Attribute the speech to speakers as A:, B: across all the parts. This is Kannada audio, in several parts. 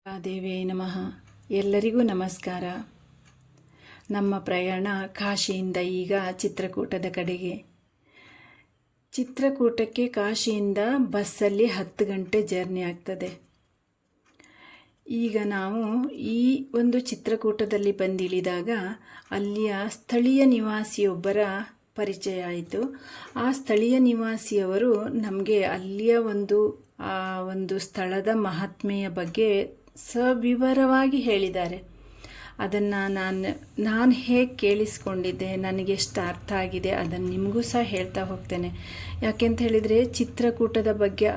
A: ದೇವೇ ನಮಃ. ಎಲ್ಲರಿಗೂ ನಮಸ್ಕಾರ. ನಮ್ಮ ಪ್ರಯಾಣ ಕಾಶಿಯಿಂದ ಈಗ ಚಿತ್ರಕೂಟದ ಕಡೆಗೆ. ಚಿತ್ರಕೂಟಕ್ಕೆ ಕಾಶಿಯಿಂದ ಬಸ್ಸಲ್ಲಿ 10 ಗಂಟೆ ಜರ್ನಿ ಆಗ್ತದೆ. ಈಗ ನಾವು ಈ ಒಂದು ಚಿತ್ರಕೂಟದಲ್ಲಿ ಬಂದಿಳಿದಾಗ ಅಲ್ಲಿಯ ಸ್ಥಳೀಯ ನಿವಾಸಿಯೊಬ್ಬರ ಪರಿಚಯ ಆಯಿತು. ಆ ಸ್ಥಳೀಯ ನಿವಾಸಿಯವರು ನಮಗೆ ಅಲ್ಲಿಯ ಒಂದು ಸ್ಥಳದ ಮಹಾತ್ಮೆಯ ಬಗ್ಗೆ ಸವಿವರವಾಗಿ ಹೇಳಿದ್ದಾರೆ. ಅದನ್ನು ನಾನು ಹೇಗೆ ಕೇಳಿಸ್ಕೊಂಡಿದ್ದೆ, ನನಗೆ ಎಷ್ಟು ಅರ್ಥ ಆಗಿದೆ ಅದನ್ನು ನಿಮಗೂ ಸಹ ಹೇಳ್ತಾ ಹೋಗ್ತೇನೆ. ಯಾಕೆಂತ ಹೇಳಿದರೆ ಚಿತ್ರಕೂಟದ ಬಗ್ಗೆ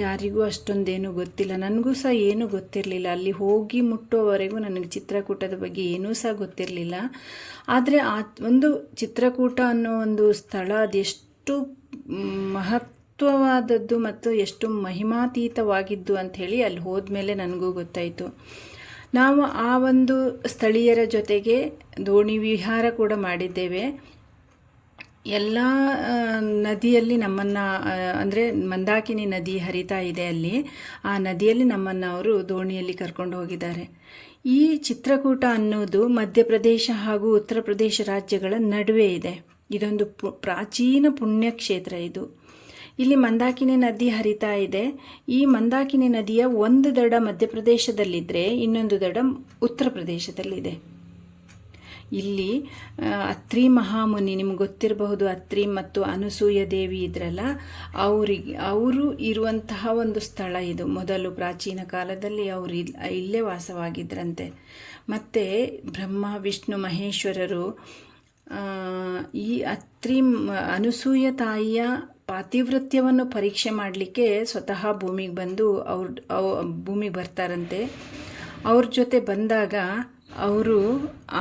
A: ಯಾರಿಗೂ ಅಷ್ಟೊಂದೇನು ಗೊತ್ತಿಲ್ಲ, ನನಗೂ ಸಹ ಏನೂ ಗೊತ್ತಿರಲಿಲ್ಲ. ಅಲ್ಲಿ ಹೋಗಿ ಮುಟ್ಟೋವರೆಗೂ ನನಗೆ ಚಿತ್ರಕೂಟದ ಬಗ್ಗೆ ಏನೂ ಸಹ ಗೊತ್ತಿರಲಿಲ್ಲ. ಆದರೆ ಆ ಒಂದು ಚಿತ್ರಕೂಟ ಅನ್ನೋ ಒಂದು ಸ್ಥಳ ಅದೆಷ್ಟು ಮಹತ್ವವಾದದ್ದು ಮತ್ತು ಎಷ್ಟು ಮಹಿಮಾತೀತವಾಗಿದ್ದು ಅಂಥೇಳಿ ಅಲ್ಲಿ ಹೋದ್ಮೇಲೆ ನನಗೂ ಗೊತ್ತಾಯಿತು. ನಾವು ಆ ಒಂದು ಸ್ಥಳೀಯರ ಜೊತೆಗೆ ದೋಣಿ ವಿಹಾರ ಕೂಡ ಮಾಡಿದ್ದೇವೆ. ಎಲ್ಲ ನದಿಯಲ್ಲಿ ನಮ್ಮನ್ನು, ಅಂದರೆ ಮಂದಾಕಿನಿ ನದಿ ಹರಿತಾ ಇದೆ ಅಲ್ಲಿ, ಆ ನದಿಯಲ್ಲಿ ನಮ್ಮನ್ನು ಅವರು ದೋಣಿಯಲ್ಲಿ ಕರ್ಕೊಂಡು ಹೋಗಿದ್ದಾರೆ. ಈ ಚಿತ್ರಕೂಟ ಅನ್ನೋದು ಮಧ್ಯಪ್ರದೇಶ ಹಾಗೂ ಉತ್ತರ ಪ್ರದೇಶ ರಾಜ್ಯಗಳ ನಡುವೆ ಇದೆ. ಇದೊಂದು ಪ್ರಾಚೀನ ಪುಣ್ಯಕ್ಷೇತ್ರ. ಇಲ್ಲಿ ಮಂದಾಕಿನಿ ನದಿ ಹರಿತಾ ಇದೆ. ಈ ಮಂದಾಕಿನಿ ನದಿಯ ಒಂದು ದಡ ಮಧ್ಯಪ್ರದೇಶದಲ್ಲಿದ್ದರೆ ಇನ್ನೊಂದು ದಡ ಉತ್ತರ ಪ್ರದೇಶದಲ್ಲಿದೆ. ಇಲ್ಲಿ ಅತ್ರಿ ಮಹಾಮುನಿ, ನಿಮ್ಗೆ ಗೊತ್ತಿರಬಹುದು, ಅತ್ರಿ ಮತ್ತು ಅನಸೂಯ ದೇವಿ ಇದ್ರಲ್ಲ, ಅವರು ಇರುವಂತಹ ಒಂದು ಸ್ಥಳ ಇದು. ಮೊದಲು ಪ್ರಾಚೀನ ಕಾಲದಲ್ಲಿ ಅವರು ಇಲ್ಲೇ ವಾಸವಾಗಿದ್ರಂತೆ. ಮತ್ತು ಬ್ರಹ್ಮ ವಿಷ್ಣು ಮಹೇಶ್ವರರು ಈ ಅನಸೂಯ ತಾಯಿಯ ಪಾತಿವೃತ್ಯವನ್ನು ಪರೀಕ್ಷೆ ಮಾಡಲಿಕ್ಕೆ ಸ್ವತಃ ಭೂಮಿಗೆ ಬಂದು ಭೂಮಿಗೆ ಬರ್ತಾರಂತೆ. ಅವ್ರ ಜೊತೆ ಬಂದಾಗ ಅವರು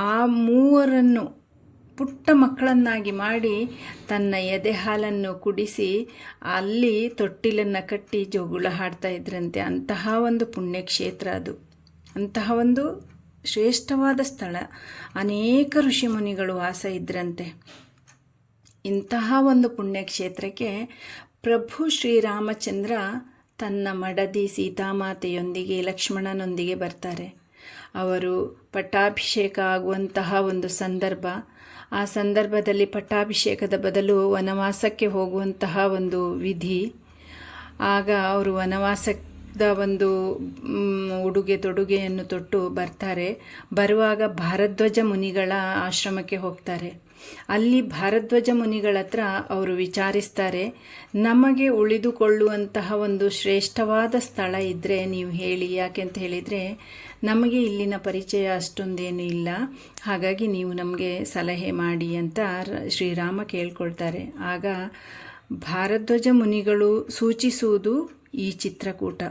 A: ಆ ಮೂವರನ್ನು ಪುಟ್ಟ ಮಕ್ಕಳನ್ನಾಗಿ ಮಾಡಿ ತನ್ನ ಎದೆ ಹಾಲನ್ನು ಕುಡಿಸಿ ಅಲ್ಲಿ ತೊಟ್ಟಿಲನ್ನು ಕಟ್ಟಿ ಜೋಗುಳ ಹಾಡ್ತಾ ಇದ್ರಂತೆ. ಅಂತಹ ಒಂದು ಪುಣ್ಯಕ್ಷೇತ್ರ ಅದು, ಅಂತಹ ಒಂದು ಶ್ರೇಷ್ಠವಾದ ಸ್ಥಳ. ಅನೇಕ ಋಷಿಮುನಿಗಳು ವಾಸ ಇದ್ರಂತೆ. ಇಂತಹ ಒಂದು ಪುಣ್ಯಕ್ಷೇತ್ರಕ್ಕೆ ಪ್ರಭು ಶ್ರೀರಾಮಚಂದ್ರ ತನ್ನ ಮಡದಿ ಸೀತಾಮಾತೆಯೊಂದಿಗೆ ಲಕ್ಷ್ಮಣನೊಂದಿಗೆ ಬರ್ತಾರೆ. ಅವರು ಪಟ್ಟಾಭಿಷೇಕ ಆಗುವಂತಹ ಒಂದು ಸಂದರ್ಭ. ಆ ಸಂದರ್ಭದಲ್ಲಿ ಪಟ್ಟಾಭಿಷೇಕದ ಬದಲು ವನವಾಸಕ್ಕೆ ಹೋಗುವಂತಹ ಒಂದು ವಿಧಿ. ಆಗ ಅವರು ವನವಾಸದ ಒಂದು ಉಡುಗೆ ತೊಡುಗೆಯನ್ನು ತೊಟ್ಟು ಬರ್ತಾರೆ. ಬರುವಾಗ ಭಾರದ್ವಾಜ ಮುನಿಗಳ ಆಶ್ರಮಕ್ಕೆ ಹೋಗ್ತಾರೆ. ಅಲ್ಲಿ ಭಾರದ್ವಾಜ ಮುನಿಗಳ ಹತ್ರ ಅವರು ವಿಚಾರಿಸ್ತಾರೆ, ನಮಗೆ ಉಳಿದುಕೊಳ್ಳುವಂತಹ ಒಂದು ಶ್ರೇಷ್ಠವಾದ ಸ್ಥಳ ಇದ್ದರೆ ನೀವು ಹೇಳಿ. ಯಾಕೆಂತ ಹೇಳಿದರೆ ನಮಗೆ ಇಲ್ಲಿನ ಪರಿಚಯ ಅಷ್ಟೊಂದೇನು ಇಲ್ಲ, ಹಾಗಾಗಿ ನೀವು ನಮಗೆ ಸಲಹೆ ಮಾಡಿ ಅಂತ ಶ್ರೀರಾಮ ಕೇಳ್ಕೊಳ್ತಾರೆ. ಆಗ ಭಾರದ್ವಾಜ ಮುನಿಗಳು ಸೂಚಿಸುವುದು ಈ ಚಿತ್ರಕೂಟ.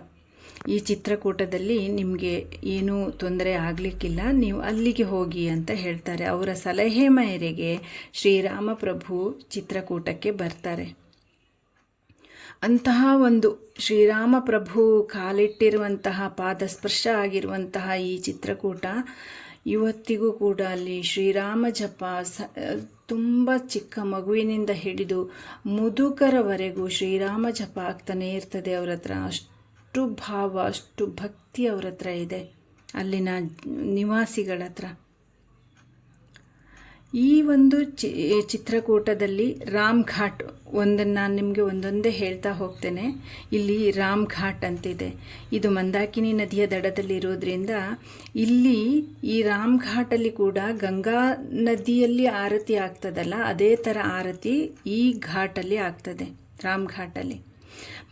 A: ಈ ಚಿತ್ರಕೂಟದಲ್ಲಿ ನಿಮಗೆ ಏನೂ ತೊಂದರೆ ಆಗಲಿಕ್ಕಿಲ್ಲ, ನೀವು ಅಲ್ಲಿಗೆ ಹೋಗಿ ಅಂತ ಹೇಳ್ತಾರೆ. ಅವರ ಸಲಹೆ ಮೇರೆಗೆ ಶ್ರೀರಾಮ ಪ್ರಭು ಚಿತ್ರಕೂಟಕ್ಕೆ ಬರ್ತಾರೆ. ಅಂತಹ ಒಂದು ಶ್ರೀರಾಮ ಪ್ರಭು ಕಾಲಿಟ್ಟಿರುವಂತಹ ಪಾದಸ್ಪರ್ಶ ಆಗಿರುವಂತಹ ಈ ಚಿತ್ರಕೂಟ ಇವತ್ತಿಗೂ ಕೂಡ ಅಲ್ಲಿ ಶ್ರೀರಾಮ ಜಪ ತುಂಬ ಚಿಕ್ಕ ಮಗುವಿನಿಂದ ಹಿಡಿದು ಮುದುಕರವರೆಗೂ ಶ್ರೀರಾಮ ಜಪ ಆಗ್ತಾನೆ ಇರ್ತದೆ. ಅವ್ರ ಹತ್ರ ಅಷ್ಟು ಭಾವ, ಅಷ್ಟು ಭಕ್ತಿ ಅವ್ರ ಹತ್ರ ಇದೆ, ಅಲ್ಲಿನ ನಿವಾಸಿಗಳ ಹತ್ರ. ಈ ಒಂದು ಚಿತ್ರಕೂಟದಲ್ಲಿ ರಾಮ್ ಘಾಟ್ ಒಂದನ್ನು ನಾನು ನಿಮಗೆ ಒಂದೊಂದೇ ಹೇಳ್ತಾ ಹೋಗ್ತೇನೆ. ಇಲ್ಲಿ ರಾಮ್ ಘಾಟ್ ಅಂತಿದೆ. ಇದು ಮಂದಾಕಿನಿ ನದಿಯ ದಡದಲ್ಲಿರೋದ್ರಿಂದ ಇಲ್ಲಿ ಈ ರಾಮ್ ಘಾಟಲ್ಲಿ ಕೂಡ ಗಂಗಾ ನದಿಯಲ್ಲಿ ಆರತಿ ಆಗ್ತದಲ್ಲ, ಅದೇ ಥರ ಆರತಿ ಈ ಘಾಟಲ್ಲಿ ಆಗ್ತದೆ, ರಾಮ್ ಘಾಟಲ್ಲಿ.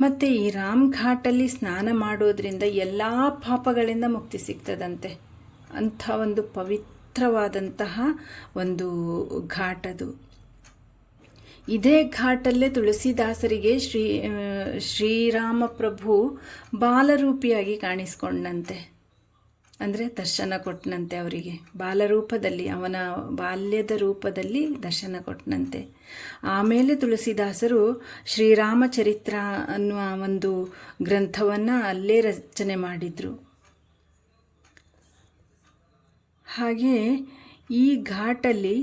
A: ಮತ್ತು ಈ ರಾಮ್ ಘಾಟಲ್ಲಿ ಸ್ನಾನ ಮಾಡೋದ್ರಿಂದ ಎಲ್ಲ ಪಾಪಗಳಿಂದ ಮುಕ್ತಿ ಸಿಗ್ತದಂತೆ. ಅಂಥ ಒಂದು ಪವಿತ್ರವಾದಂತಹ ಒಂದು ಘಾಟದು. ಇದೇ ಘಾಟಲ್ಲೇ ತುಳಸಿದಾಸರಿಗೆ ಶ್ರೀರಾಮ ಪ್ರಭು ಬಾಲರೂಪಿಯಾಗಿ ಕಾಣಿಸ್ಕೊಂಡಂತೆ, ಅಂದರೆ ದರ್ಶನ ಕೊಟ್ಟನಂತೆ ಅವರಿಗೆ. ಬಾಲರೂಪದಲ್ಲಿ, ಅವನ ಬಾಲ್ಯದ ರೂಪದಲ್ಲಿ ದರ್ಶನ ಕೊಟ್ಟನಂತೆ. ಆಮೇಲೆ ತುಳಸಿದಾಸರು ಶ್ರೀರಾಮಚರಿತ್ರ ಅನ್ನುವ ಒಂದು ಗ್ರಂಥವನ್ನು ಅಲ್ಲೇ ರಚನೆ ಮಾಡಿದರು. ಹಾಗೆ ಈ ಘಾಟಲ್ಲಿ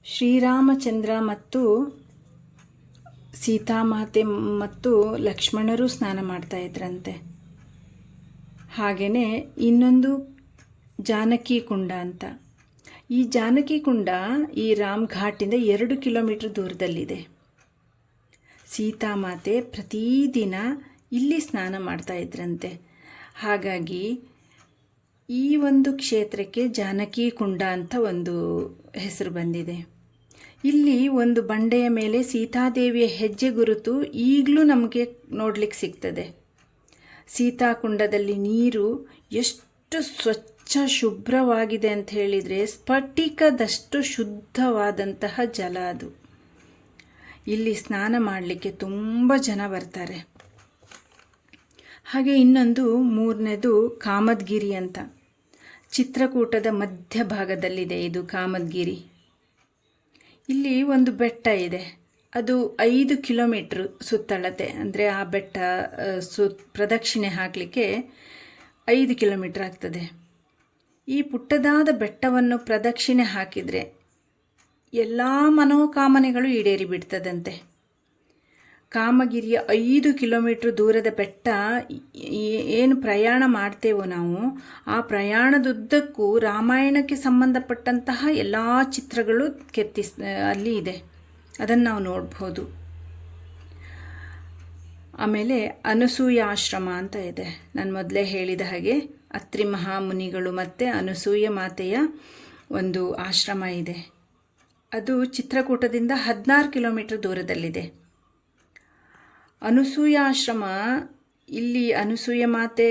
A: ಶ್ರೀರಾಮಚಂದ್ರ ಮತ್ತು ಸೀತಾಮಾತೆ ಮತ್ತು ಲಕ್ಷ್ಮಣರು ಸ್ನಾನ ಮಾಡ್ತಾ ಇದ್ರಂತೆ. ಹಾಗೆಯೇ ಇನ್ನೊಂದು ಜಾನಕಿ ಕುಂಡ ಅಂತ. ಈ ಜಾನಕಿ ಕುಂಡ ಈ ರಾಮ್ ಘಾಟಿಂದ 2 ಕಿಲೋಮೀಟರ್ ದೂರದಲ್ಲಿದೆ. ಸೀತಾಮಾತೆ ಪ್ರತಿದಿನ ಇಲ್ಲಿ ಸ್ನಾನ ಮಾಡ್ತಾ ಇದ್ರಂತೆ. ಹಾಗಾಗಿ ಈ ಒಂದು ಕ್ಷೇತ್ರಕ್ಕೆ ಜಾನಕಿ ಕುಂಡ ಅಂತ ಒಂದು ಹೆಸರು ಬಂದಿದೆ. ಇಲ್ಲಿ ಒಂದು ಬಂಡೆಯ ಮೇಲೆ ಸೀತಾದೇವಿಯ ಹೆಜ್ಜೆ ಗುರುತು ಈಗಲೂ ನಮಗೆ ನೋಡಲಿಕ್ಕೆ ಸಿಗ್ತದೆ. ಸೀತಾಕುಂಡದಲ್ಲಿ ನೀರು ಎಷ್ಟು ಸ್ವಚ್ಛ ಶುಭ್ರವಾಗಿದೆ ಅಂತ ಹೇಳಿದರೆ ಸ್ಫಟಿಕದಷ್ಟು ಶುದ್ಧವಾದಂತಹ ಜಲ ಅದು. ಇಲ್ಲಿ ಸ್ನಾನ ಮಾಡಲಿಕ್ಕೆ ತುಂಬ ಜನ ಬರ್ತಾರೆ. ಹಾಗೆ ಇನ್ನೊಂದು ಮೂರನೇದು ಕಾಮದ್ಗಿರಿ ಅಂತ. ಚಿತ್ರಕೂಟದ ಮಧ್ಯಭಾಗದಲ್ಲಿದೆ ಇದು ಕಾಮದ್ಗಿರಿ. ಇಲ್ಲಿ ಒಂದು ಬೆಟ್ಟ ಇದೆ, ಅದು 5 ಕಿಲೋಮೀಟ್ರ್ ಸುತ್ತಳತೆ. ಅಂದರೆ ಆ ಬೆಟ್ಟ ಪ್ರದಕ್ಷಿಣೆ ಹಾಕಲಿಕ್ಕೆ 5 ಕಿಲೋಮೀಟ್ರ್ ಆಗ್ತದೆ. ಈ ಪುಟ್ಟದಾದ ಬೆಟ್ಟವನ್ನು ಪ್ರದಕ್ಷಿಣೆ ಹಾಕಿದರೆ ಎಲ್ಲ ಮನೋಕಾಮನೆಗಳು ಈಡೇರಿ ಬಿಡ್ತದಂತೆ. ಕಾಮಗಿರಿಯ 5 ಕಿಲೋಮೀಟ್ರ್ ದೂರದ ಬೆಟ್ಟ ಏನು ಪ್ರಯಾಣ ಮಾಡ್ತೇವೋ ನಾವು, ಆ ಪ್ರಯಾಣದುದ್ದಕ್ಕೂ ರಾಮಾಯಣಕ್ಕೆ ಸಂಬಂಧಪಟ್ಟಂತಹ ಎಲ್ಲ ಚಿತ್ರಗಳು ಅಲ್ಲಿ ಇದೆ, ಅದನ್ನು ನಾವು ನೋಡ್ಬೋದು. ಆಮೇಲೆ ಅನಸೂಯ ಆಶ್ರಮ ಅಂತ ಇದೆ. ನಾನು ಮೊದಲೇ ಹೇಳಿದ ಹಾಗೆ ಅತ್ರಿ ಮಹಾಮುನಿಗಳು ಮತ್ತು ಅನಸೂಯ ಮಾತೆಯ ಒಂದು ಆಶ್ರಮ ಇದೆ. ಅದು ಚಿತ್ರಕೂಟದಿಂದ 16 ಕಿಲೋಮೀಟ್ರ್ ದೂರದಲ್ಲಿದೆ. ಅನಸೂಯ ಆಶ್ರಮ, ಇಲ್ಲಿ ಅನಸೂಯ ಮಾತೆ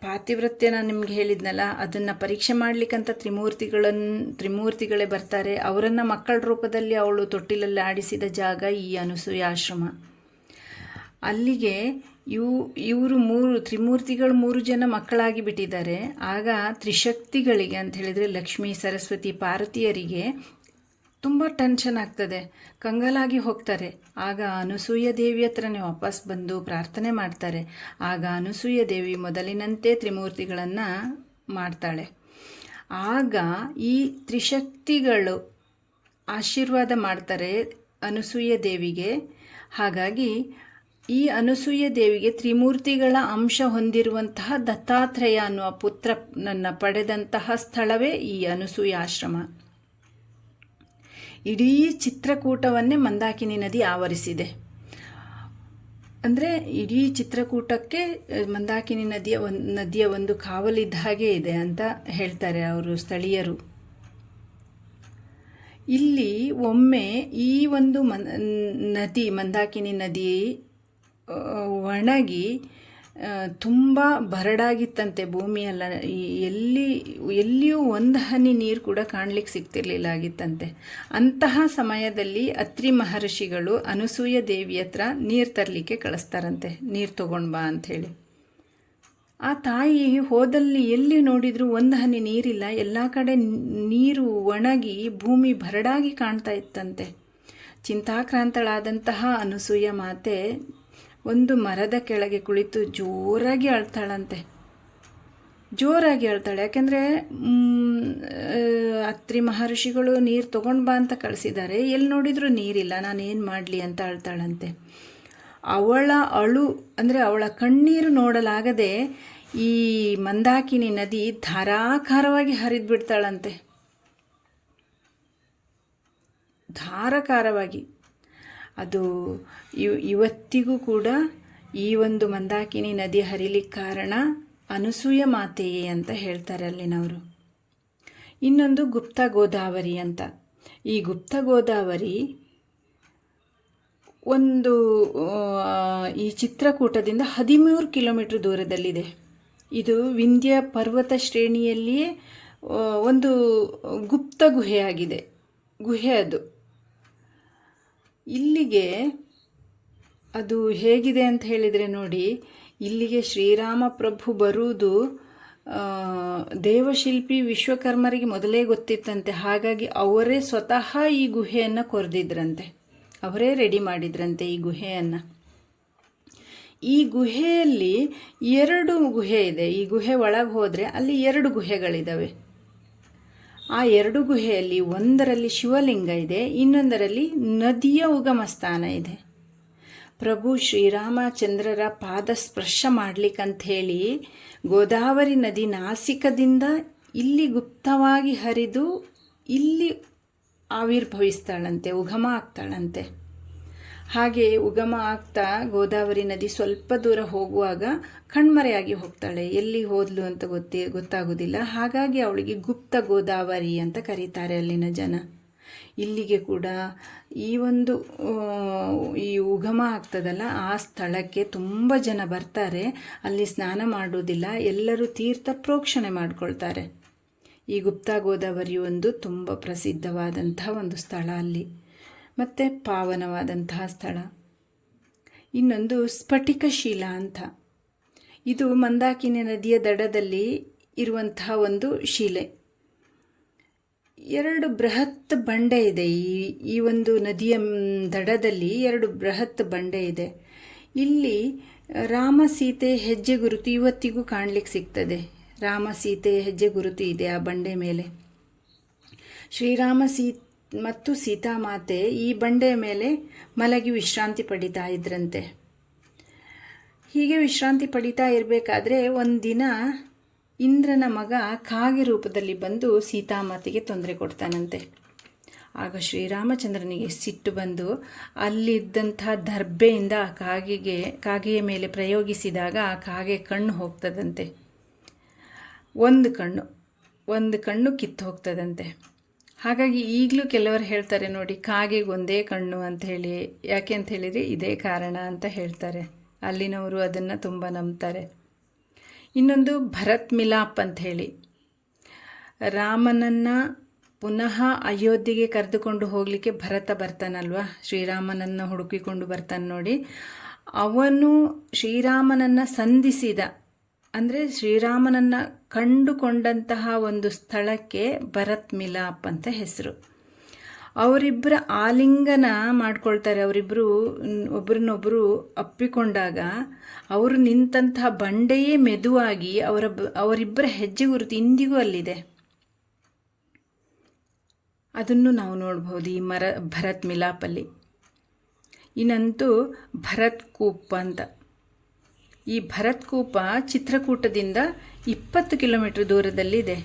A: ಪಾತಿವ್ರತ್ಯ ನಾನು ನಿಮ್ಗೆ ಹೇಳಿದ್ನಲ್ಲ, ಅದನ್ನು ಪರೀಕ್ಷೆ ಮಾಡಲಿಕ್ಕಂತ ತ್ರಿಮೂರ್ತಿಗಳೇ ಬರ್ತಾರೆ. ಅವರನ್ನು ಮಕ್ಕಳ ರೂಪದಲ್ಲಿ ಅವಳು ತೊಟ್ಟಿಲಲ್ಲಿ ಆಡಿಸಿದ ಜಾಗ ಈ ಅನಸೂಯ ಆಶ್ರಮ. ಅಲ್ಲಿಗೆ ಇವರು ತ್ರಿಮೂರ್ತಿಗಳು 3 ಜನ ಮಕ್ಕಳಾಗಿ ಬಿಟ್ಟಿದ್ದಾರೆ. ಆಗ ತ್ರಿಶಕ್ತಿಗಳಿಗೆ ಅಂತ ಹೇಳಿದರೆ ಲಕ್ಷ್ಮೀ, ಸರಸ್ವತಿ, ಪಾರ್ವತಿಯರಿಗೆ ತುಂಬ ಟೆನ್ಷನ್ ಆಗ್ತದೆ, ಕಂಗಾಲಾಗಿ ಹೋಗ್ತಾರೆ. ಆಗ ಅನಸೂಯ ದೇವಿ ಹತ್ರನೇ ವಾಪಸ್ ಬಂದು ಪ್ರಾರ್ಥನೆ ಮಾಡ್ತಾರೆ. ಆಗ ಅನಸೂಯ ದೇವಿ ಮೊದಲಿನಂತೆ ತ್ರಿಮೂರ್ತಿಗಳನ್ನು ಮಾಡ್ತಾಳೆ. ಆಗ ಈ ತ್ರಿಶಕ್ತಿಗಳು ಆಶೀರ್ವಾದ ಮಾಡ್ತಾರೆ ಅನಸೂಯ ದೇವಿಗೆ. ಹಾಗಾಗಿ ಈ ಅನಸೂಯ ದೇವಿಗೆ ತ್ರಿಮೂರ್ತಿಗಳ ಅಂಶ ಹೊಂದಿರುವಂತಹ ದತ್ತಾತ್ರೇಯ ಅನ್ನುವ ಪುತ್ರನನ್ನು ಪಡೆದಂತಹ ಸ್ಥಳವೇ ಈ ಅನಸೂಯ ಆಶ್ರಮ. ಇಡೀ ಚಿತ್ರಕೂಟವನ್ನೇ ಮಂದಾಕಿನಿ ನದಿ ಆವರಿಸಿದೆ. ಅಂದರೆ ಇಡೀ ಚಿತ್ರಕೂಟಕ್ಕೆ ಮಂದಾಕಿನಿ ನದಿಯ ಒಂದು ಕಾವಲಿದ್ದ ಹಾಗೆ ಇದೆ ಅಂತ ಹೇಳ್ತಾರೆ ಅವರು ಸ್ಥಳೀಯರು. ಇಲ್ಲಿ ಒಮ್ಮೆ ಈ ಒಂದು ಮಂದಾಕಿನಿ ನದಿ ಒಣಗಿ ತುಂಬ ಬರಡಾಗಿತ್ತಂತೆ. ಭೂಮಿಯೆಲ್ಲ ಎಲ್ಲಿಯೂ ಒಂದು ಹನಿ ನೀರು ಕೂಡ ಕಾಣಲಿಕ್ಕೆ ಸಿಗ್ತಿರ್ಲಿಲ್ಲ ಆಗಿತ್ತಂತೆ. ಅಂತಹ ಸಮಯದಲ್ಲಿ ಅತ್ರಿ ಮಹರ್ಷಿಗಳು ಅನಸೂಯ ದೇವಿ ಹತ್ರ ನೀರು ತರಲಿಕ್ಕೆ ಕಳಿಸ್ತಾರಂತೆ, ನೀರು ತೊಗೊಂಡು ಬಾ ಅಂಥೇಳಿ. ಆ ತಾಯಿ ಹೋದಲ್ಲಿ ಎಲ್ಲಿ ನೋಡಿದರೂ ಒಂದು ಹನಿ ನೀರಿಲ್ಲ, ಎಲ್ಲ ಕಡೆ ನೀರು ಒಣಗಿ ಭೂಮಿ ಬರಡಾಗಿ ಕಾಣ್ತಾ ಇತ್ತಂತೆ. ಚಿಂತಾಕ್ರಾಂತಳಾದಂತಹ ಅನಸೂಯ ಮಾತೆ ಒಂದು ಮರದ ಕೆಳಗೆ ಕುಳಿತು ಜೋರಾಗಿ ಅಳ್ತಾಳಂತೆ. ಯಾಕೆಂದರೆ ಅತ್ರಿ ಮಹರ್ಷಿಗಳು ನೀರು ತೊಗೊಂಡು ಬಾ ಅಂತ ಕಳಿಸಿದ್ದಾರೆ, ಎಲ್ಲಿ ನೋಡಿದರೂ ನೀರಿಲ್ಲ, ನಾನೇನು ಮಾಡಲಿ ಅಂತ ಅಳ್ತಾಳಂತೆ. ಅವಳ ಅಂದರೆ ಅವಳ ಕಣ್ಣೀರು ನೋಡಲಾಗದೆ ಈ ಮಂದಾಕಿನಿ ನದಿ ಧಾರಾಕಾರವಾಗಿ ಹರಿದು ಬಿಡ್ತಾಳಂತೆ. ಧಾರಾಕಾರವಾಗಿ. ಅದು ಇವತ್ತಿಗೂ ಕೂಡ ಈ ಒಂದು ಮಂದಾಕಿನಿ ನದಿ ಹರಿಲಿಕ್ಕೆ ಕಾರಣ ಅನಸೂಯ ಮಾತೆಯೇ ಅಂತ ಹೇಳ್ತಾರೆ ಅಲ್ಲಿನವರು. ಇನ್ನೊಂದು ಗುಪ್ತ ಗೋದಾವರಿ ಅಂತ. ಈ ಗುಪ್ತ ಗೋದಾವರಿ ಒಂದು ಈ ಚಿತ್ರಕೂಟದಿಂದ 13 ಕಿಲೋಮೀಟರ್ ದೂರದಲ್ಲಿದೆ. ಇದು ವಿಂಧ್ಯ ಪರ್ವತ ಶ್ರೇಣಿಯಲ್ಲಿಯೇ ಒಂದು ಗುಪ್ತ ಗುಹೆಯಾಗಿದೆ. ಗುಹೆ ಅದು. ಇಲ್ಲಿಗೆ ಅದು ಹೇಗಿದೆ ಅಂತ ಹೇಳಿದರೆ ನೋಡಿ, ಇಲ್ಲಿಗೆ ಶ್ರೀರಾಮ ಪ್ರಭು ಬರುವುದು ದೇವಶಿಲ್ಪಿ ವಿಶ್ವಕರ್ಮರಿಗೆ ಮೊದಲೇ ಗೊತ್ತಿತ್ತಂತೆ. ಹಾಗಾಗಿ ಅವರೇ ಸ್ವತಃ ಈ ಗುಹೆಯನ್ನು ಕೊರೆದಿದ್ರಂತೆ, ಅವರೇ ರೆಡಿ ಮಾಡಿದ್ರಂತೆ ಈ ಗುಹೆಯನ್ನು. ಈ ಗುಹೆಯಲ್ಲಿ 2 ಗುಹೆ ಇದೆ. ಈ ಗುಹೆ ಒಳಗೆ ಹೋದರೆ ಅಲ್ಲಿ 2 ಗುಹೆಗಳಿದ್ದಾವೆ. ಆ 2 ಗುಹೆಯಲ್ಲಿ ಒಂದರಲ್ಲಿ ಶಿವಲಿಂಗ ಇದೆ, ಇನ್ನೊಂದರಲ್ಲಿ ನದಿಯ ಉಗಮ ಸ್ಥಾನ ಇದೆ. ಪ್ರಭು ಶ್ರೀರಾಮಚಂದ್ರರ ಪಾದ ಸ್ಪರ್ಶ ಮಾಡ್ಲಿಕ್ಕಂಥೇಳಿ ಗೋದಾವರಿ ನದಿ ನಾಸಿಕದಿಂದ ಇಲ್ಲಿ ಗುಪ್ತವಾಗಿ ಹರಿದು ಇಲ್ಲಿ ಆವಿರ್ಭವಿಸ್ತಾಳಂತೆ, ಉಗಮ ಆಗ್ತಾಳಂತೆ. ಹಾಗೆ ಉಗಮ ಆಗ್ತಾ ಗೋದಾವರಿ ನದಿ ಸ್ವಲ್ಪ ದೂರ ಹೋಗುವಾಗ ಕಣ್ಮರೆಯಾಗಿ ಹೋಗ್ತಾಳೆ. ಎಲ್ಲಿ ಹೋದ್ಲು ಅಂತ ಗೊತ್ತಾಗೋದಿಲ್ಲ. ಹಾಗಾಗಿ ಅವಳಿಗೆ ಗುಪ್ತ ಗೋದಾವರಿ ಅಂತ ಕರೀತಾರೆ ಅಲ್ಲಿನ ಜನ. ಇಲ್ಲಿಗೆ ಕೂಡ ಈ ಉಗಮ ಆಗ್ತದಲ್ಲ, ಆ ಸ್ಥಳಕ್ಕೆ ತುಂಬ ಜನ ಬರ್ತಾರೆ. ಅಲ್ಲಿ ಸ್ನಾನ ಮಾಡುವುದಿಲ್ಲ, ಎಲ್ಲರೂ ತೀರ್ಥ ಪ್ರೋಕ್ಷಣೆ ಮಾಡ್ಕೊಳ್ತಾರೆ. ಈ ಗುಪ್ತ ಗೋದಾವರಿ ಒಂದು ತುಂಬ ಪ್ರಸಿದ್ಧವಾದಂತಹ ಒಂದು ಸ್ಥಳ ಅಲ್ಲಿ, ಮತ್ತು ಪಾವನವಾದಂತಹ ಸ್ಥಳ. ಇನ್ನೊಂದು ಸ್ಫಟಿಕಶೀಲ ಅಂತ. ಇದು ಮಂದಾಕಿನಿ ನದಿಯ ದಡದಲ್ಲಿ ಇರುವಂತಹ ಒಂದು ಶಿಲೆ. 2 ಬೃಹತ್ ಬಂಡೆ ಇದೆ. ಈ ಒಂದು ನದಿಯ ದಡದಲ್ಲಿ 2 ಬೃಹತ್ ಬಂಡೆ ಇದೆ. ಇಲ್ಲಿ ರಾಮ ಸೀತೆ ಹೆಜ್ಜೆ ಗುರುತು ಇವತ್ತಿಗೂ ಕಾಣಲಿಕ್ಕೆ ಸಿಗ್ತದೆ. ರಾಮ ಸೀತೆ ಹೆಜ್ಜೆ ಗುರುತು ಇದೆ ಆ ಬಂಡೆ ಮೇಲೆ. ಶ್ರೀರಾಮ ಮತ್ತು ಸೀತಾಮಾತೆ ಈ ಬಂಡೆಯ ಮೇಲೆ ಮಲಗಿ ವಿಶ್ರಾಂತಿ ಪಡಿತಾ ಇದ್ರಂತೆ. ಹೀಗೆ ವಿಶ್ರಾಂತಿ ಪಡಿತಾ ಇರಬೇಕಾದ್ರೆ ಒಂದಿನ ಇಂದ್ರನ ಮಗ ಕಾಗೆ ರೂಪದಲ್ಲಿ ಬಂದು ಸೀತಾಮಾತೆಗೆ ತೊಂದರೆ ಕೊಡ್ತಾನಂತೆ. ಆಗ ಶ್ರೀರಾಮಚಂದ್ರನಿಗೆ ಸಿಟ್ಟು ಬಂದು ಅಲ್ಲಿದ್ದಂಥ ದರ್ಬೆಯಿಂದ ಆ ಕಾಗೆಯ ಮೇಲೆ ಪ್ರಯೋಗಿಸಿದಾಗ ಆ ಕಾಗೆ ಕಣ್ಣು ಹೋಗ್ತದಂತೆ. ಒಂದು ಕಣ್ಣು ಕಿತ್ತು ಹೋಗ್ತದಂತೆ. ಹಾಗಾಗಿ ಈಗಲೂ ಕೆಲವರು ಹೇಳ್ತಾರೆ ನೋಡಿ, ಕಾಗೆಗೆ ಒಂದೇ ಕಣ್ಣು ಅಂತ ಹೇಳಿ. ಯಾಕೆ ಅಂತ ಹೇಳಿದರೆ ಇದೇ ಕಾರಣ ಅಂತ ಹೇಳ್ತಾರೆ. ಅಲ್ಲಿನವರು ಅದನ್ನು ತುಂಬ ನಂಬ್ತಾರೆ. ಇನ್ನೊಂದು ಭರತ್ ಮಿಲಾಪ್ ಅಂತ ಹೇಳಿ, ರಾಮನನ್ನು ಪುನಃ ಅಯೋಧ್ಯೆಗೆ ಕರೆದುಕೊಂಡು ಹೋಗಲಿಕ್ಕೆ ಭರತ ಬರ್ತಾನಲ್ವ, ಶ್ರೀರಾಮನನ್ನು ಹುಡುಕಿಕೊಂಡು ಬರ್ತಾನೆ ನೋಡಿ. ಅವನು ಶ್ರೀರಾಮನನ್ನು ಸಂಧಿಸಿದ, ಅಂದರೆ ಶ್ರೀರಾಮನನ್ನು ಕಂಡುಕೊಂಡಂತಹ ಒಂದು ಸ್ಥಳಕ್ಕೆ ಭರತ್ ಮಿಲಾಪ್ ಅಂತ ಹೆಸರು. ಅವರಿಬ್ಬರ ಆಲಿಂಗನ ಮಾಡ್ಕೊಳ್ತಾರೆ. ಅವರಿಬ್ಬರು ಒಬ್ರನ್ನೊಬ್ಬರು ಅಪ್ಪಿಕೊಂಡಾಗ ಅವರು ನಿಂತಹ ಬಂಡೆಯೇ ಮೆದುವಾಗಿ ಅವರಿಬ್ಬರ ಹೆಜ್ಜೆ ಗುರುತು ಇಂದಿಗೂ ಅಲ್ಲಿದೆ. ಅದನ್ನು ನಾವು ನೋಡ್ಬೋದು ಈ ಭರತ್ ಮಿಲಾಪಲ್ಲಿ. ಇನ್ನಂತೂ ಭರತ್ ಕೂಪ್ ಅಂತ. ಈ ಭರತ್ ಕೂಪ ಚಿತ್ರಕೂಟದಿಂದ 20 ಕಿಲೋಮೀಟರ್ ದೂರದಲ್ಲಿದೆ.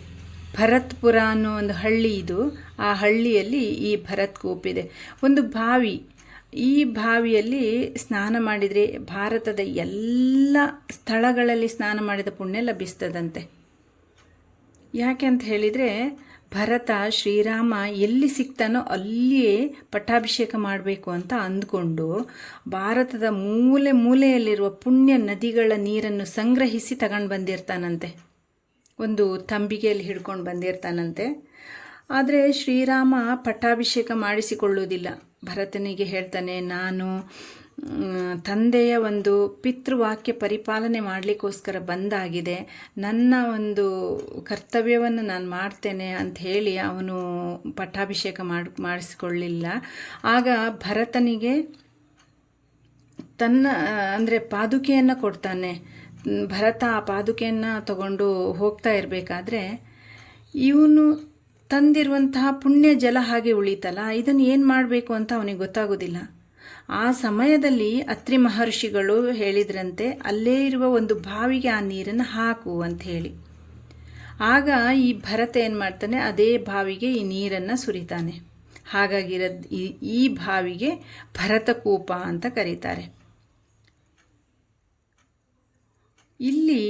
A: ಭರತ್ಪುರ ಅನ್ನೋ ಒಂದು ಹಳ್ಳಿ ಇದು. ಆ ಹಳ್ಳಿಯಲ್ಲಿ ಈ ಭರತ್ ಕೂಪ್ ಇದೆ. ಒಂದು ಬಾವಿ. ಈ ಬಾವಿಯಲ್ಲಿ ಸ್ನಾನ ಮಾಡಿದರೆ ಭಾರತದ ಎಲ್ಲ ಸ್ಥಳಗಳಲ್ಲಿ ಸ್ನಾನ ಮಾಡಿದ ಪುಣ್ಯ ಲಭಿಸ್ತದಂತೆ. ಯಾಕೆ ಅಂತ ಹೇಳಿದರೆ, ಭರತ ಶ್ರೀರಾಮ ಎಲ್ಲಿ ಸಿಗ್ತಾನೋ ಅಲ್ಲಿಯೇ ಪಟ್ಟಾಭಿಷೇಕ ಮಾಡಬೇಕು ಅಂತ ಅಂದ್ಕೊಂಡು ಭಾರತದ ಮೂಲೆ ಮೂಲೆಯಲ್ಲಿರುವ ಪುಣ್ಯ ನದಿಗಳ ನೀರನ್ನು ಸಂಗ್ರಹಿಸಿ ತಗೊಂಡು ಬಂದಿರ್ತಾನಂತೆ. ಒಂದು ತಂಬಿಗೆಯಲ್ಲಿ ಹಿಡ್ಕೊಂಡು ಬಂದಿರ್ತಾನಂತೆ. ಆದರೆ ಶ್ರೀರಾಮ ಪಟ್ಟಾಭಿಷೇಕ ಮಾಡಿಸಿಕೊಳ್ಳುವುದಿಲ್ಲ. ಭರತನಿಗೆ ಹೇಳ್ತಾನೆ, ನಾನು ತಂದೆಯ ಒಂದು ಪಿತೃವಾಕ್ಯ ಪರಿಪಾಲನೆ ಮಾಡಲಿಕ್ಕೋಸ್ಕರ ಬಂದಾಗಿದೆ, ನನ್ನ ಒಂದು ಕರ್ತವ್ಯವನ್ನು ನಾನು ಮಾಡ್ತೇನೆ ಅಂತ ಹೇಳಿ ಅವನು ಪಟ್ಟಾಭಿಷೇಕ ಮಾಡಿಸಿಕೊಳ್ಳಿಲ್ಲ. ಆಗ ಭರತನಿಗೆ ತನ್ನ ಅಂದರೆ ಪಾದುಕೆಯನ್ನು ಕೊಡ್ತಾನೆ. ಭರತ ಆ ಪಾದುಕೆಯನ್ನು ತಗೊಂಡು ಹೋಗ್ತಾ ಇರಬೇಕಾದ್ರೆ ಇವನು ತಂದಿರುವಂತಹ ಪುಣ್ಯ ಜಲ ಹಾಗೆ ಉಳಿತಲ್ಲ, ಇದನ್ನು ಏನು ಮಾಡಬೇಕು ಅಂತ ಅವನಿಗೆ ಗೊತ್ತಾಗೋದಿಲ್ಲ. ಆ ಸಮಯದಲ್ಲಿ ಅತ್ರಿ ಮಹರ್ಷಿಗಳು ಹೇಳಿದ್ರಂತೆ, ಅಲ್ಲೇ ಇರುವ ಒಂದು ಬಾವಿಗೆ ಆ ನೀರನ್ನು ಹಾಕು ಅಂತ ಹೇಳಿ. ಆಗ ಈ ಭರತ ಏನು ಮಾಡ್ತಾನೆ, ಅದೇ ಬಾವಿಗೆ ಈ ನೀರನ್ನು ಸುರಿತಾನೆ. ಹಾಗಾಗಿರೋದು ಈ ಬಾವಿಗೆ ಭರತಕೂಪ ಅಂತ ಕರೀತಾರೆ. ಇಲ್ಲಿ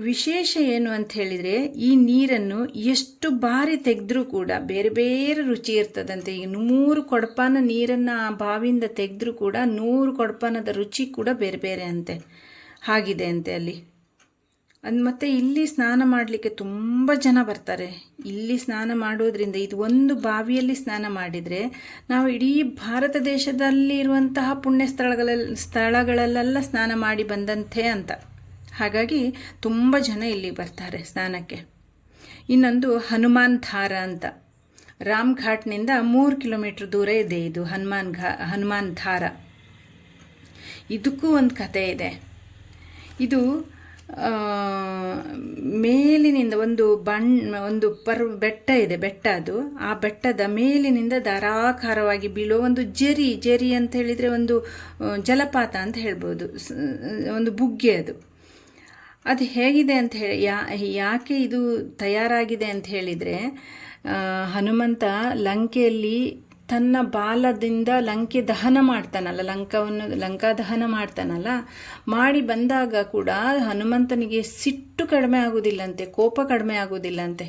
A: ವಿಶೇಷ ಏನು ಅಂತ ಹೇಳಿದರೆ, ಈ ನೀರನ್ನು ಎಷ್ಟು ಬಾರಿ ತೆಗೆದ್ರೂ ಕೂಡ ಬೇರೆ ಬೇರೆ ರುಚಿ ಇರ್ತದಂತೆ. ಈಗ 100 ಕೊಡಪಾನ ನೀರನ್ನು ಆ ಬಾವಿಯಿಂದ ತೆಗೆದ್ರೂ ಕೂಡ 100 ಕೊಡಪಾನದ ರುಚಿ ಕೂಡ ಬೇರೆ ಬೇರೆ ಅಂತೆ. ಹಾಗಿದೆ ಅಂತೆ ಅಲ್ಲಿ. ಮತ್ತು ಇಲ್ಲಿ ಸ್ನಾನ ಮಾಡಲಿಕ್ಕೆ ತುಂಬ ಜನ ಬರ್ತಾರೆ. ಇಲ್ಲಿ ಸ್ನಾನ ಮಾಡೋದ್ರಿಂದ, ಇದು ಒಂದು ಬಾವಿಯಲ್ಲಿ ಸ್ನಾನ ಮಾಡಿದರೆ ನಾವು ಇಡೀ ಭಾರತ ದೇಶದಲ್ಲಿ ಇರುವಂತಹ ಪುಣ್ಯ ಸ್ಥಳಗಳಲ್ಲೆಲ್ಲ ಸ್ನಾನ ಮಾಡಿ ಬಂದಂತೆ ಅಂತ. ಹಾಗಾಗಿ ತುಂಬ ಜನ ಇಲ್ಲಿ ಬರ್ತಾರೆ ಸ್ನಾನಕ್ಕೆ. ಇನ್ನೊಂದು ಹನುಮಾನ್ ಧಾರ ಅಂತ. ರಾಮ್ ಘಾಟ್ನಿಂದ 3 ಕಿಲೋಮೀಟ್ರ್ ದೂರ ಇದೆ ಇದು ಹನುಮಾನ್ ಧಾರ. ಇದಕ್ಕೂ ಒಂದು ಕಥೆ ಇದೆ. ಇದು ಮೇಲಿನಿಂದ ಒಂದು ಬೆಟ್ಟ ಇದೆ, ಬೆಟ್ಟ ಅದು. ಆ ಬೆಟ್ಟದ ಮೇಲಿನಿಂದ ಧಾರಾಕಾರವಾಗಿ ಬೀಳೋ ಒಂದು ಜರಿ ಅಂತ ಹೇಳಿದರೆ ಒಂದು ಜಲಪಾತ ಅಂತ ಹೇಳ್ಬೋದು, ಒಂದು ಬುಗ್ಗೆ ಅದು. ಅದು ಹೇಗಿದೆ ಅಂತ ಹೇಳಿ ಯಾಕೆ ಇದು ತಯಾರಾಗಿದೆ ಅಂತ ಹೇಳಿದರೆ, ಹನುಮಂತ ಲಂಕೆಯಲ್ಲಿ ತನ್ನ ಬಾಲದಿಂದ ಲಂಕೆ ದಹನ ಮಾಡ್ತಾನಲ್ಲ, ಲಂಕಾ ದಹನ ಮಾಡ್ತಾನಲ್ಲ, ಮಾಡಿ ಬಂದಾಗ ಕೂಡ ಹನುಮಂತನಿಗೆ ಸಿಟ್ಟು ಕಡಿಮೆ ಆಗೋದಿಲ್ಲಂತೆ, ಕೋಪ ಕಡಿಮೆ ಆಗೋದಿಲ್ಲಂತೆ.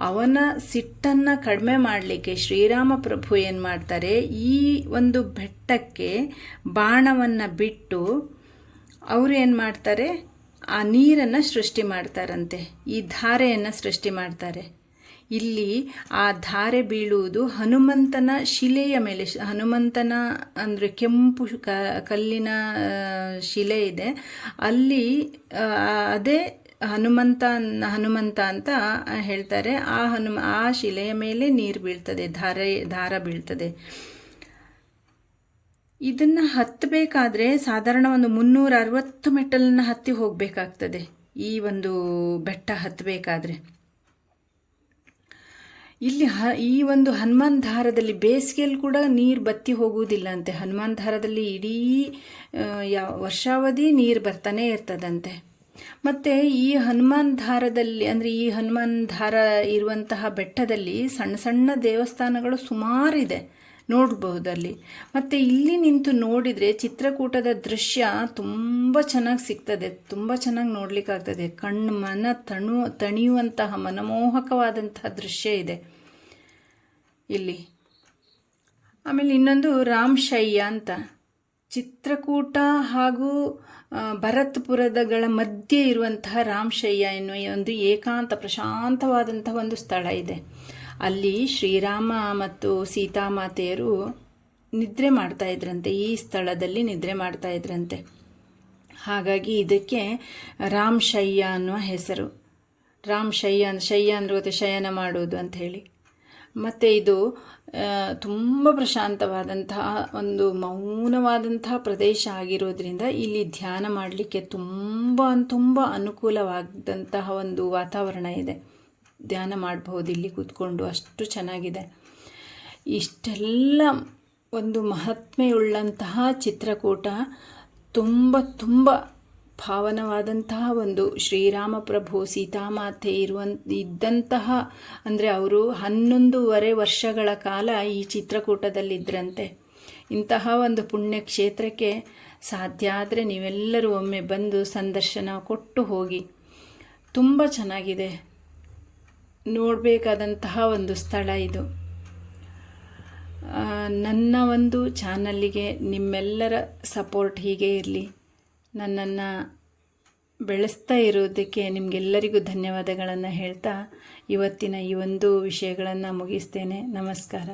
A: ಅವನ ಸಿಟ್ಟನ್ನು ಕಡಿಮೆ ಮಾಡಲಿಕ್ಕೆ ಶ್ರೀರಾಮ ಪ್ರಭು ಏನು ಮಾಡ್ತಾರೆ, ಈ ಒಂದು ಬೆಟ್ಟಕ್ಕೆ ಬಾಣವನ್ನು ಬಿಟ್ಟು ಅವರು ಏನು ಮಾಡ್ತಾರೆ, ಆ ನೀರನ್ನು ಸೃಷ್ಟಿ ಮಾಡ್ತಾರಂತೆ, ಈ ಧಾರೆಯನ್ನು ಸೃಷ್ಟಿ ಮಾಡ್ತಾರೆ. ಇಲ್ಲಿ ಆ ಧಾರೆ ಬೀಳುವುದು ಹನುಮಂತನ ಶಿಲೆಯ ಮೇಲೆ. ಹನುಮಂತನ ಅಂದರೆ ಕೆಂಪು ಕಲ್ಲಿನ ಶಿಲೆ ಇದೆ ಅಲ್ಲಿ, ಅದೇ ಹನುಮಂತ ಅಂತ ಹೇಳ್ತಾರೆ. ಆ ಶಿಲೆಯ ಮೇಲೆ ನೀರು ಬೀಳ್ತದೆ, ಧಾರ ಬೀಳ್ತದೆ. ಇದನ್ನು ಹತ್ತಬೇಕಾದ್ರೆ ಸಾಧಾರಣ ಒಂದು 360 ಮೆಟ್ಟಲನ್ನು ಹತ್ತಿ ಹೋಗಬೇಕಾಗ್ತದೆ ಈ ಒಂದು ಬೆಟ್ಟ ಹತ್ತಬೇಕಾದ್ರೆ. ಇಲ್ಲಿ ಈ ಒಂದು ಹನುಮಾನ್ ಧಾರದಲ್ಲಿ ಬೇಸಿಗೆಯಲ್ಲಿ ಕೂಡ ನೀರು ಬತ್ತಿ ಹೋಗುವುದಿಲ್ಲ ಅಂತೆ. ಹನುಮಾನ್ ಧಾರದಲ್ಲಿ ಇಡೀ ವರ್ಷಾವಧಿ ನೀರು ಬರ್ತಾನೆ ಇರ್ತದಂತೆ. ಮತ್ತು ಈ ಹನುಮಾನ್ ಧಾರದಲ್ಲಿ ಅಂದರೆ ಈ ಹನುಮಾನ್ ಧಾರ ಇರುವಂತಹ ಬೆಟ್ಟದಲ್ಲಿ ಸಣ್ಣ ಸಣ್ಣ ದೇವಸ್ಥಾನಗಳು ಸುಮಾರಿದೆ, ನೋಡಬಹುದಲ್ಲಿ. ಮತ್ತು ಇಲ್ಲಿ ನಿಂತು ನೋಡಿದರೆ ಚಿತ್ರಕೂಟದ ದೃಶ್ಯ ತುಂಬ ಚೆನ್ನಾಗಿ ಸಿಗ್ತದೆ, ತುಂಬ ಚೆನ್ನಾಗಿ ನೋಡಲಿಕ್ಕಾಗ್ತದೆ. ಮನ ತಣಿಯುವಂತಹ ಮನಮೋಹಕವಾದಂತಹ ದೃಶ್ಯ ಇದೆ ಇಲ್ಲಿ. ಆಮೇಲೆ ಇನ್ನೊಂದು ರಾಮಶಯ್ಯ ಅಂತ, ಚಿತ್ರಕೂಟ ಹಾಗೂ ಭರತ್ಪುರದಗಳ ಮಧ್ಯೆ ಇರುವಂತಹ ರಾಮಶಯ್ಯ ಎನ್ನುವ ಒಂದು ಏಕಾಂತ ಪ್ರಶಾಂತವಾದಂತಹ ಒಂದು ಸ್ಥಳ ಇದೆ. ಅಲ್ಲಿ ಶ್ರೀರಾಮ ಮತ್ತು ಸೀತಾಮಾತೆಯರು ನಿದ್ರೆ ಮಾಡ್ತಾ ಇದ್ರಂತೆ, ಈ ಸ್ಥಳದಲ್ಲಿ ನಿದ್ರೆ ಮಾಡ್ತಾ ಇದ್ರಂತೆ. ಹಾಗಾಗಿ ಇದಕ್ಕೆ ರಾಮಶಯ್ಯ ಅನ್ನುವ ಹೆಸರು. ಶಯ್ಯ ಅಂದ್ರೆ ಗೊತ್ತೆ, ಶಯನ ಮಾಡುವುದು ಅಂತ ಹೇಳಿ. ಮತ್ತು ಇದು ತುಂಬ ಪ್ರಶಾಂತವಾದಂತಹ ಒಂದು ಮೌನವಾದಂತಹ ಪ್ರದೇಶ ಆಗಿರೋದ್ರಿಂದ ಇಲ್ಲಿ ಧ್ಯಾನ ಮಾಡಲಿಕ್ಕೆ ತುಂಬ ಅನುಕೂಲವಾದಂತಹ ಒಂದು ವಾತಾವರಣ ಇದೆ. ಧ್ಯಾನ ಮಾಡಬಹುದು ಇಲ್ಲಿ ಕೂತ್ಕೊಂಡು, ಅಷ್ಟು ಚೆನ್ನಾಗಿದೆ. ಇಷ್ಟೆಲ್ಲ ಒಂದು ಮಹಾತ್ಮೆಯುಳ್ಳಂತಹ ಚಿತ್ರಕೂಟ ತುಂಬ ಭಾವನವಾದಂತಹ ಒಂದು ಶ್ರೀರಾಮ ಪ್ರಭು ಸೀತಾಮಾತೆ ಇದ್ದಂತಹ, ಅಂದರೆ ಅವರು 11.5 ವರ್ಷಗಳ ಕಾಲ ಈ ಚಿತ್ರಕೂಟದಲ್ಲಿದ್ದರಂತೆ. ಇಂತಹ ಒಂದು ಪುಣ್ಯ ಕ್ಷೇತ್ರಕ್ಕೆ ಸಾಧ್ಯ ಆದರೆ ನೀವೆಲ್ಲರೂ ಒಮ್ಮೆ ಬಂದು ಸಂದರ್ಶನ ಕೊಟ್ಟು ಹೋಗಿ. ತುಂಬ ಚೆನ್ನಾಗಿದೆ, ನೋಡಬೇಕಾದಂತಹ ಒಂದು ಸ್ಥಳ ಇದು. ನನ್ನ ಒಂದು ಚಾನಲ್ಲಿಗೆ ನಿಮ್ಮೆಲ್ಲರ ಸಪೋರ್ಟ್ ಹೀಗೆ ಇರಲಿ. ನನ್ನನ್ನು ಬೆಳೆಸ್ತಾ ಇರೋದಕ್ಕೆ ನಿಮಗೆಲ್ಲರಿಗೂ ಧನ್ಯವಾದಗಳನ್ನು ಹೇಳ್ತಾ ಇವತ್ತಿನ ಈ ಒಂದು ವಿಷಯಗಳನ್ನು ಮುಗಿಸ್ತೇನೆ. ನಮಸ್ಕಾರ.